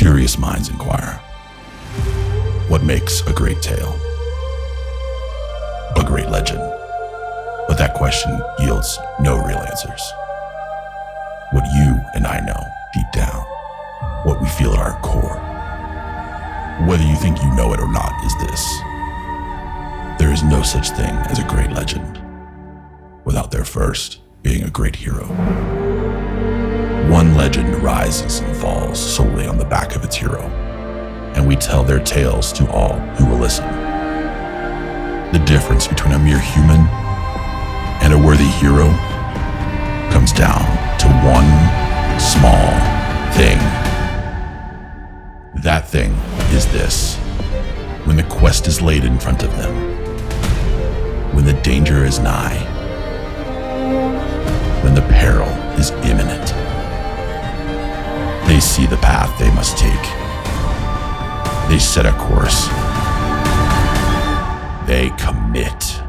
Curious minds inquire, what makes a great tale? A great legend? But that question yields no real answers. What you and I know deep down, what we feel at our core, whether you think you know it or not, is this: there is no such thing as a great legend without there first being a great hero. One legend rises and falls solely on the back of its hero, and we tell their tales to all who will listen. The difference between a mere human and a worthy hero comes down to one small thing. That thing is this: when the quest is laid in front of them, when the danger is nigh, when the peril is imminent, they see the path they must take. They set a course. They commit.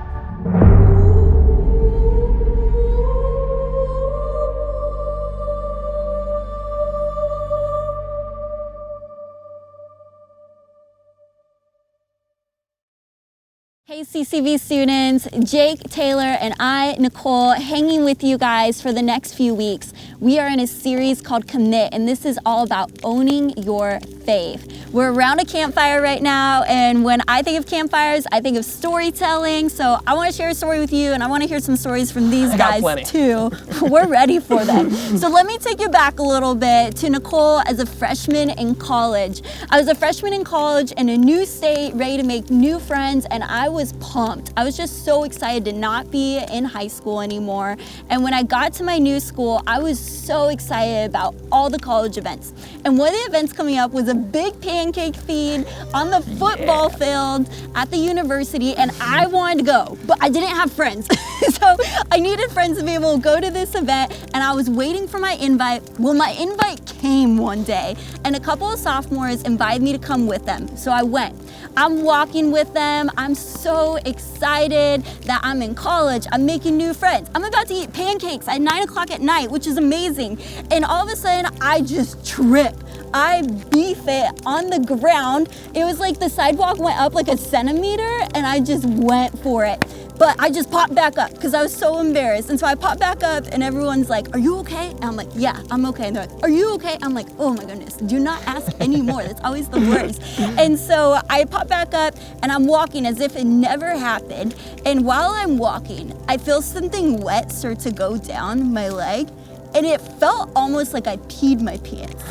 Hey CCV students, Jake, Taylor, and I, Nicole, hanging with you guys for the next few weeks. We are in a series called Commit, and this is all about owning your faith. We're around a campfire right now, and when I think of campfires, I think of storytelling. So I want to share a story with you, and I want to hear some stories from these guys too. We're ready for them. So let me take you back a little bit to Nicole as a freshman in college. I was a freshman in college in a new state, ready to make new friends, and I was pumped. I was just so excited to not be in high school anymore. And when I got to my new school, I was so excited about all the college events. And one of the events coming up was a big pancake feed on the football field at the university, and I wanted to go, but I didn't have friends. So I needed friends to be able to go to this event, and I was waiting for my invite. Well, my invite came one day, and a couple of sophomores invited me to come with them. So I went. I'm walking with them. I'm so excited that I'm in college. I'm making new friends. I'm about to eat pancakes at 9 o'clock at night, which is amazing. And all of a sudden, I just trip. I beef it on the ground. It was like the sidewalk went up like a centimeter, and I just went for it. But I just popped back up because I was so embarrassed. And so I popped back up, and everyone's like, "Are you okay?" And I'm like, "Yeah, I'm okay." And they're like, "Are you okay?" I'm like, "Oh my goodness, do not ask anymore." That's always the worst. And so I popped back up, and I'm walking as if it never happened. And while I'm walking, I feel something wet start to go down my leg. And it felt almost like I peed my pants.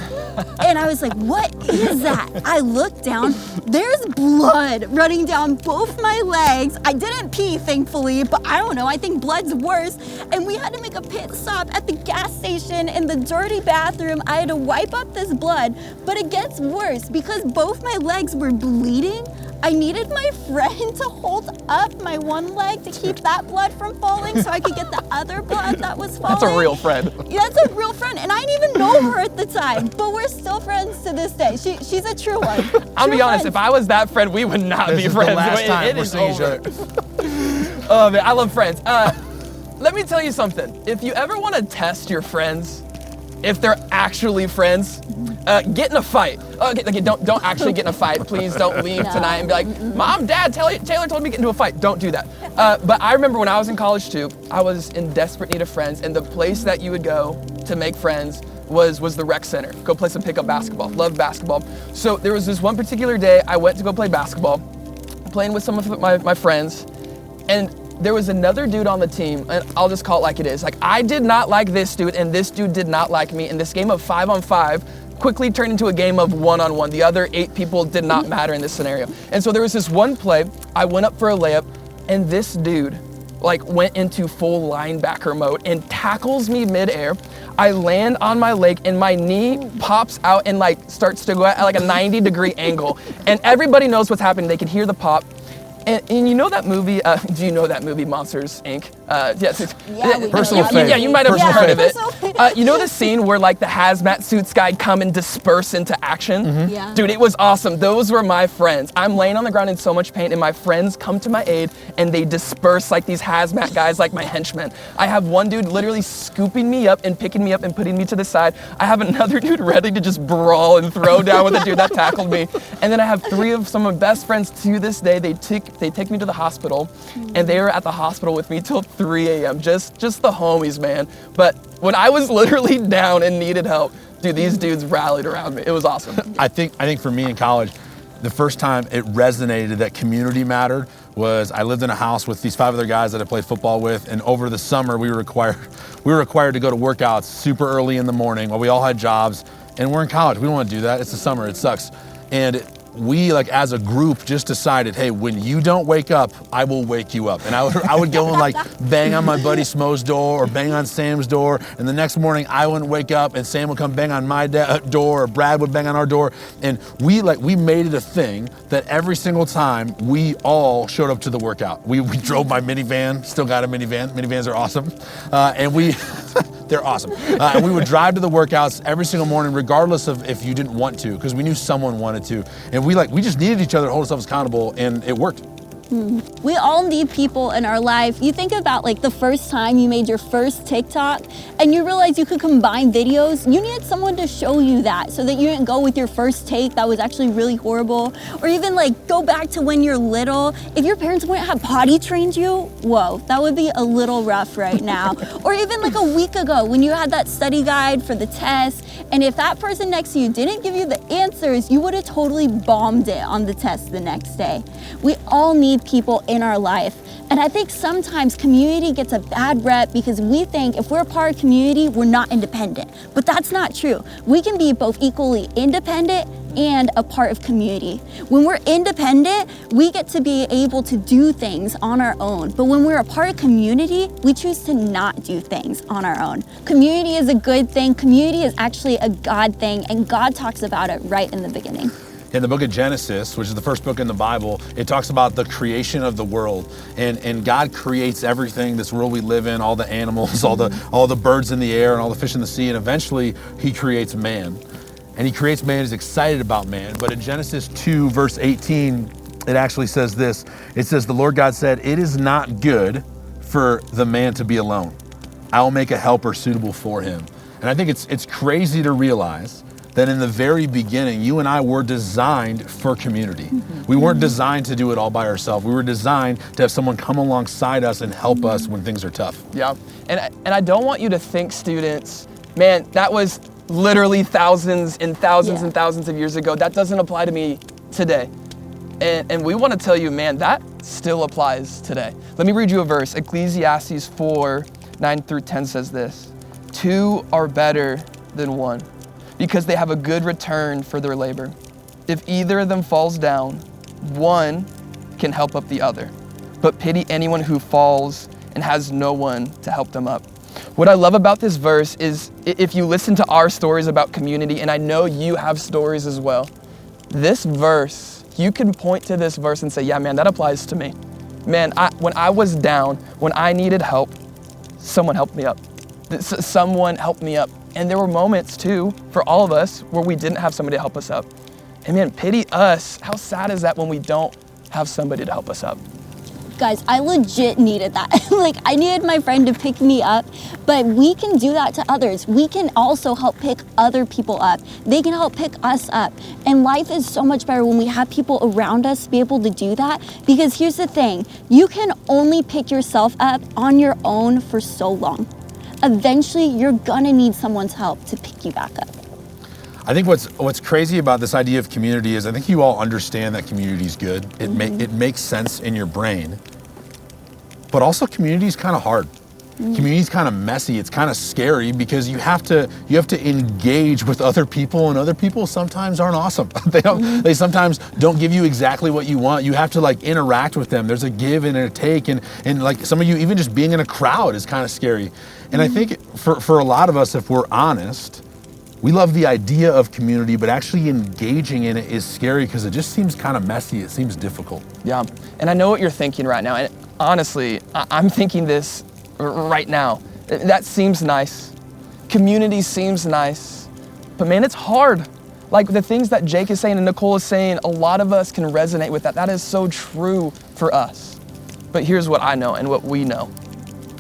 And I was like, what is that? I looked down, there's blood running down both my legs. I didn't pee, thankfully, but I don't know, I think blood's worse. And we had to make a pit stop at the gas station in the dirty bathroom. I had to wipe up this blood, but it gets worse because both my legs were bleeding. I needed my friend to hold up my one leg to keep that blood from falling so I could get the other blood that was falling. That's a real friend. Yeah, that's a real friend, and I didn't even know her at the time, but we're still friends to this day. She's a true one. I'll be honest, if I was that friend, we would not be friends. The last time we're seeing each other. Oh man, I love friends. Let me tell you something. If you ever want to test your friends, if they're actually friends, get in a fight. Okay, don't actually get in a fight. Please don't leave tonight and be like, Mom, Dad, Taylor told me to get into a fight. Don't do that. But I remember when I was in college too, I was in desperate need of friends, and the place that you would go to make friends was the rec center. Go play some pickup basketball. Love basketball. So there was this one particular day I went to go play basketball, playing with some of my friends, and there was another dude on the team, and I'll just call it like it is. Like, I did not like this dude, and this dude did not like me, and this game of 5-on-5 quickly turned into a game of 1-on-1. The other 8 people did not matter in this scenario. And so there was this one play, I went up for a layup, and this dude went into full linebacker mode and tackles me midair. I land on my leg, and my knee pops out and starts to go at like a 90-degree angle. And everybody knows what's happening. They can hear the pop. And you know that movie, do you know that movie, Monsters, Inc.? Personal faith. Yeah, you might have heard of it. You know the scene where like the hazmat suits guy come and disperse into action? Yeah. Dude, it was awesome. Those were my friends. I'm laying on the ground in so much pain and my friends come to my aid and they disperse like these hazmat guys like my henchmen. I have one dude literally scooping me up and picking me up and putting me to the side. I have another dude ready to just brawl and throw down with the dude that tackled me. And then I have 3 of some of my best friends to this day. They take me to the hospital and they were at the hospital with me till 3 a.m. Just the homies, man. But when I was literally down and needed help, dude, these dudes rallied around me. It was awesome. I think for me in college, the first time it resonated that community mattered was I lived in a house with these 5 other guys that I played football with, and over the summer we were required to go to workouts super early in the morning while we all had jobs, and we're in college. We don't want to do that. It's the summer. It sucks. And we, like as a group, just decided, hey, when you don't wake up, I will wake you up. And I would go and like bang on my buddy Smo's door or bang on Sam's door. And the next morning I wouldn't wake up and Sam would come bang on my door or Brad would bang on our door. And we made it a thing that every single time we all showed up to the workout. We drove my minivan, still got a minivan. Minivans are awesome. They're awesome. And we would drive to the workouts every single morning, regardless of if you didn't want to, because we knew someone wanted to. And we just needed each other to hold ourselves accountable, and it worked. We all need people in our life. You think about like the first time you made your first TikTok and you realized you could combine videos. You needed someone to show you that so that you didn't go with your first take that was actually really horrible. Or even like go back to when you're little. If your parents wouldn't have potty trained you, whoa, that would be a little rough right now. Or even like a week ago when you had that study guide for the test, and if that person next to you didn't give you the answers, you would have totally bombed it on the test the next day. We all need people in our life. And I think sometimes community gets a bad rep because we think if we're a part of community, we're not independent. But that's not true. We can be both equally independent and a part of community. When we're independent, we get to be able to do things on our own. But when we're a part of community, we choose to not do things on our own. Community is a good thing. Community is actually a God thing, and God talks about it right in the beginning. In the book of Genesis, which is the first book in the Bible, it talks about the creation of the world. And God creates everything, this world we live in, all the animals, all the birds in the air, and all the fish in the sea, and eventually he creates man. And he creates man, he's excited about man. But in Genesis 2, verse 18, it actually says this. It says, the Lord God said, it is not good for the man to be alone. I will make a helper suitable for him. And I think it's crazy to realize that in the very beginning, you and I were designed for community. We weren't designed to do it all by ourselves. We were designed to have someone come alongside us and help us when things are tough. Yeah, and I don't want you to think, students, man, that was literally thousands and thousands and thousands of years ago. That doesn't apply to me today. And we want to tell you, man, that still applies today. Let me read you a verse. Ecclesiastes 4, 9 through 10 says this. 2 are better than 1, because they have a good return for their labor. If either of them falls down, one can help up the other. But pity anyone who falls and has no one to help them up. What I love about this verse is if you listen to our stories about community, and I know you have stories as well, this verse, you can point to this verse and say, yeah, man, that applies to me. Man, when I was down, when I needed help, someone helped me up. Someone helped me up. And there were moments too, for all of us, where we didn't have somebody to help us up. And man, pity us. How sad is that when we don't have somebody to help us up? Guys, I legit needed that. Like, I needed my friend to pick me up, but we can do that to others. We can also help pick other people up. They can help pick us up. And life is so much better when we have people around us be able to do that, because here's the thing, you can only pick yourself up on your own for so long. Eventually, you're gonna need someone's help to pick you back up. I think what's crazy about this idea of community is I think you all understand that community is good. It makes sense in your brain. But also community is kind of hard. Community is kind of messy. It's kind of scary because you have to engage with other people, and other people sometimes aren't awesome. They sometimes don't give you exactly what you want. You have to like interact with them. There's a give and a take, and like some of you, even just being in a crowd is kind of scary. And I think for a lot of us, if we're honest, we love the idea of community, but actually engaging in it is scary because it just seems kind of messy. It seems difficult. Yeah, and I know what you're thinking right now. And honestly, I'm thinking this right now. That seems nice. community seems nice, but man, it's hard. Like the things that Jake is saying and Nicole is saying, a lot of us can resonate with that. That is so true for us. But here's what I know and what we know.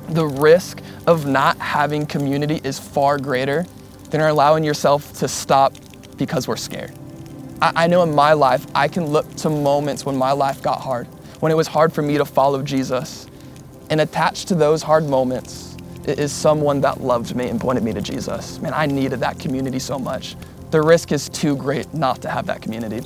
The risk of not having community is far greater than allowing yourself to stop because we're scared. I know in my life, I can look to moments when my life got hard, when it was hard for me to follow Jesus. And attached to those hard moments is someone that loved me and pointed me to Jesus. Man, I needed that community so much. The risk is too great not to have that community.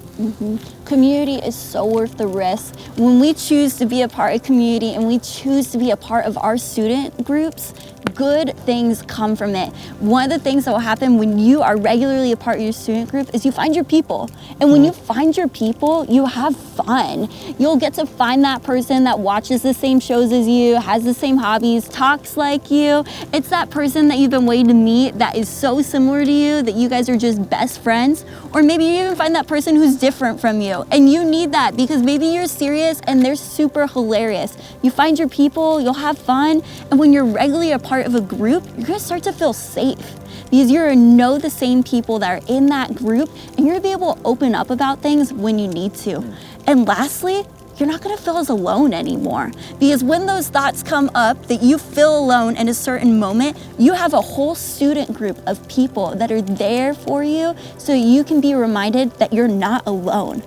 Community is so worth the risk. When we choose to be a part of community and we choose to be a part of our student groups, good things come from it. One of the things that will happen when you are regularly a part of your student group is you find your people. And when you find your people, you have fun. You'll get to find that person that watches the same shows as you, has the same hobbies, talks like you. It's that person that you've been waiting to meet that is so similar to you that you guys are just best friends. Or maybe you even find that person who's different from you. And you need that because maybe you're serious and they're super hilarious. You find your people, you'll have fun. And when you're regularly a part of a group, you're gonna start to feel safe because you're gonna know the same people that are in that group and you're gonna be able to open up about things when you need to. And lastly, you're not gonna feel as alone anymore because when those thoughts come up that you feel alone in a certain moment, you have a whole student group of people that are there for you so you can be reminded that you're not alone.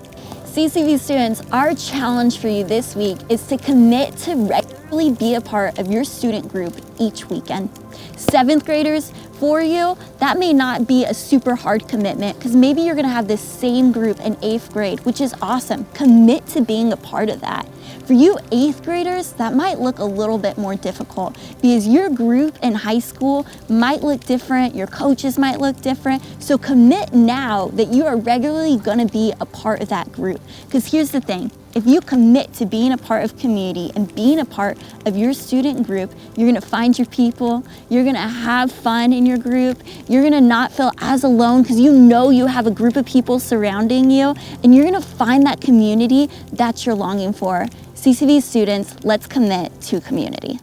CCV students, our challenge for you this week is to commit to regularly be a part of your student group each weekend. 7th graders, for you, that may not be a super hard commitment because maybe you're gonna have this same group in 8th grade, which is awesome. Commit to being a part of that. For you 8th graders, that might look a little bit more difficult because your group in high school might look different, your coaches might look different. So commit now that you are regularly gonna be a part of that group. Because here's the thing, if you commit to being a part of community and being a part of your student group, you're gonna find your people, you're gonna have fun in your group, you're gonna not feel as alone because you know you have a group of people surrounding you, and you're gonna find that community that you're longing for. CCV students, let's commit to community.